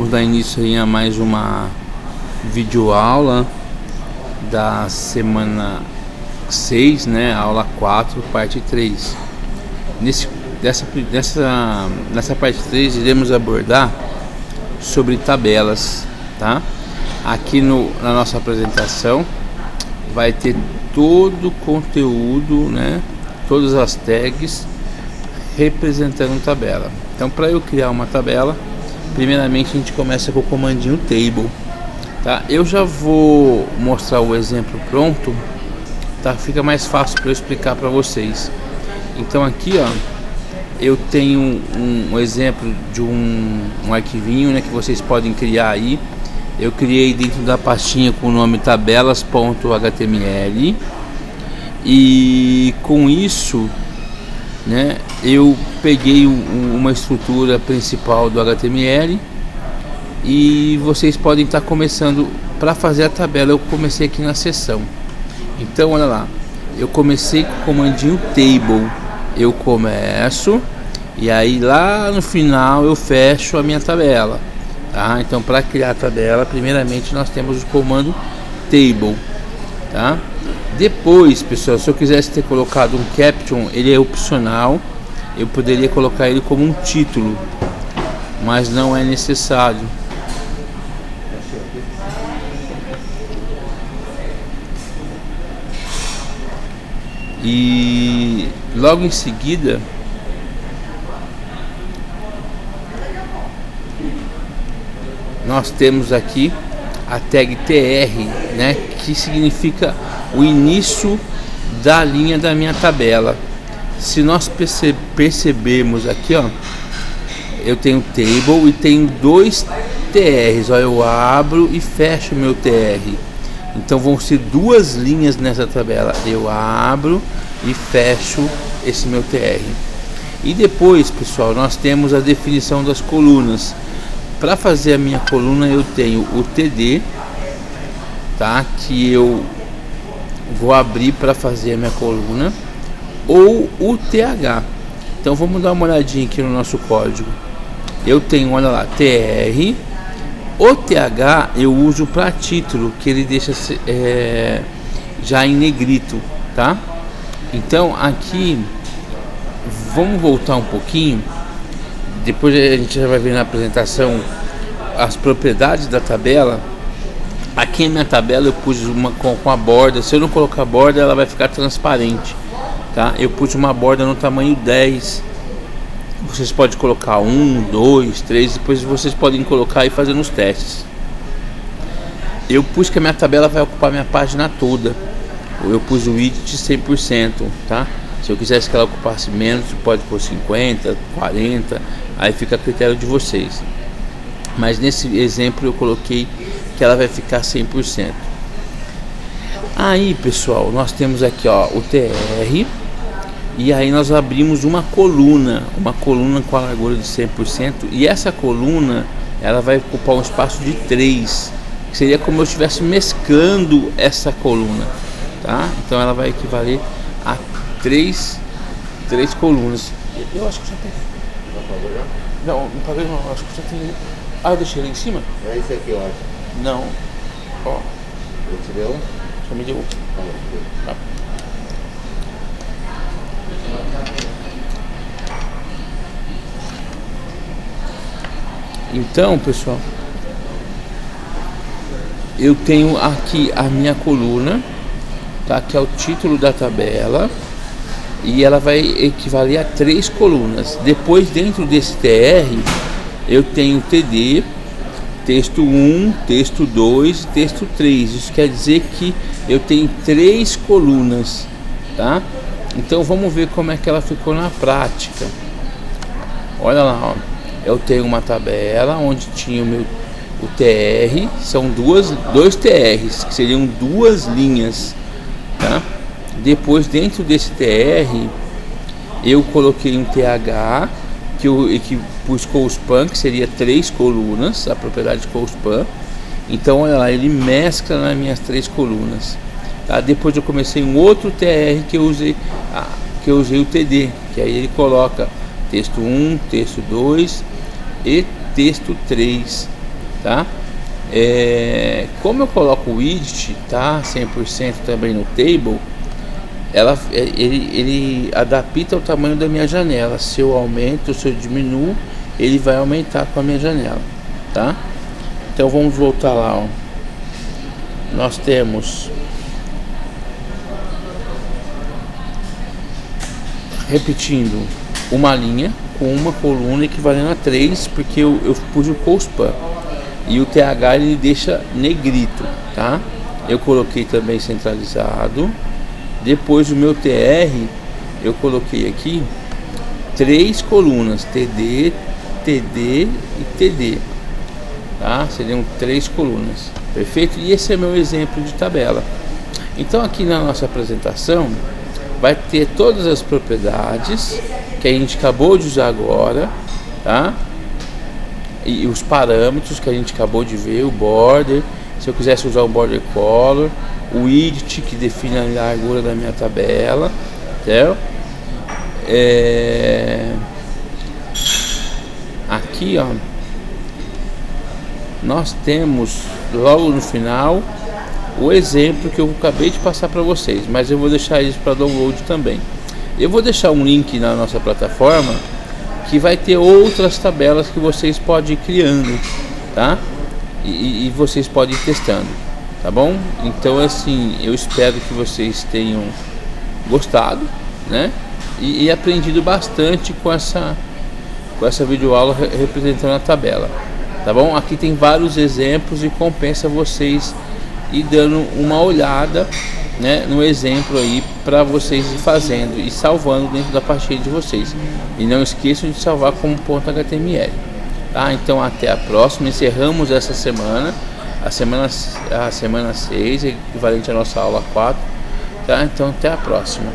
vamos dar início aí a mais uma videoaula da semana 6, né? Aula 4, parte 3. Nessa parte 3 iremos abordar sobre tabelas, tá? Aqui na nossa apresentação vai ter todo o conteúdo, né? Todas as tags representando tabela. Então, para eu criar uma tabela, primeiramente a gente começa com o comandinho table, tá? Eu já vou mostrar o exemplo pronto, tá? Fica mais fácil para eu explicar para vocês. Então aqui, ó, eu tenho um exemplo de um arquivinho, né, que vocês podem criar aí. Eu criei dentro da pastinha com o nome tabelas.html e com isso, né, eu peguei uma estrutura principal do HTML e vocês podem estar começando para fazer a tabela. Eu comecei aqui na seção. Então olha lá, eu comecei com o comandinho table, eu começo e aí lá no final eu fecho a minha tabela, tá? Então, para criar a tabela, primeiramente nós temos o comando table, tá? Depois, pessoal, se eu quisesse ter colocado um caption, ele é opcional, eu poderia colocar ele como um título, mas não é necessário. E logo em seguida nós temos aqui a tag tr, né, que significa o início da linha da minha tabela. Se nós percebermos aqui, ó, eu tenho table e tenho dois TRs, ó, eu abro e fecho meu TR. Então vão ser duas linhas nessa tabela. Eu abro e fecho esse meu TR. E depois, pessoal, nós temos a definição das colunas. Para fazer a minha coluna eu tenho o TD, tá? Que eu vou abrir para fazer a minha coluna, ou o TH. Então vamos dar uma olhadinha aqui no nosso código. Eu tenho, olha lá, TR. O TH eu uso para título, que ele deixa já em negrito, tá? Então aqui vamos voltar um pouquinho. Depois a gente já vai ver na apresentação as propriedades da tabela. Aqui na minha tabela eu pus uma com a borda. Se eu não colocar a borda, ela vai ficar transparente, tá? Eu pus uma borda no tamanho 10. Vocês podem colocar 1, 2, 3. Depois vocês podem colocar e fazer nos testes. Eu pus que a minha tabela vai ocupar a minha página toda. Eu pus o width 100%, tá? Se eu quisesse que ela ocupasse menos, pode pôr 50, 40, aí fica a critério de vocês. Mas nesse exemplo eu coloquei que ela vai ficar 100%. Aí, pessoal, nós temos aqui, ó, o TR, e aí nós abrimos uma coluna com a largura de 100%, e essa coluna ela vai ocupar um espaço de 3, que seria como eu estivesse mesclando essa coluna, tá? Então ela vai equivaler a 3 colunas. Eu acho que já tem. Não paguei não, acho que já tem. Ah, eu deixei ele em cima? É esse aqui, eu acho. Não. Ó. Eu te deu? Só me deu. Tá. Então, pessoal, eu tenho aqui a minha coluna, tá? Que é o título da tabela. E ela vai equivaler a 3 colunas. Depois, dentro desse TR, eu tenho TD, texto 1, texto 2 e texto 3. Isso quer dizer que eu tenho 3 colunas, tá? Então vamos ver como é que ela ficou na prática. Olha lá, ó. Eu tenho uma tabela onde tinha o TR, são dois TRs, que seriam duas linhas, tá? Depois, dentro desse TR, eu coloquei um TH que pus CoSpan, que seria 3 colunas, a propriedade CoSpan. Então, olha lá, ele mescla nas minhas 3 colunas, tá? Depois eu comecei um outro TR que eu usei o TD, que aí ele coloca texto 1, texto 2 e texto 3, tá? Como eu coloco o widget, tá, 100% também no table, ele adapta o tamanho da minha janela. Se eu aumento, se eu diminuo, ele vai aumentar com a minha janela, tá? Então vamos voltar lá, ó. Nós temos, repetindo, uma linha com uma coluna equivalendo a 3, porque eu pus o co-span e o TH ele deixa negrito, tá? Eu coloquei também centralizado. Depois do meu TR, eu coloquei aqui 3 colunas, TD, TD e TD, tá? Seriam 3 colunas, perfeito? E esse é meu exemplo de tabela. Então aqui na nossa apresentação vai ter todas as propriedades que a gente acabou de usar agora, tá? E os parâmetros que a gente acabou de ver, o border, se eu quisesse usar o border color, o widget que define a largura da minha tabela, entendeu? Aqui, ó, nós temos logo no final o exemplo que eu acabei de passar para vocês, mas eu vou deixar isso para download também. Eu vou deixar um link na nossa plataforma que vai ter outras tabelas que vocês podem ir criando, tá? E vocês podem ir testando, tá bom? Então assim, eu espero que vocês tenham gostado, né? E aprendido bastante com essa videoaula representando a tabela, tá bom? Aqui tem vários exemplos e compensa vocês ir dando uma olhada, né, no exemplo aí, para vocês ir fazendo e salvando dentro da pastinha de vocês. E não esqueçam de salvar como .html, tá? Então até a próxima. Encerramos essa semana, a semana 6, equivalente à nossa aula 4, tá? Então até a próxima.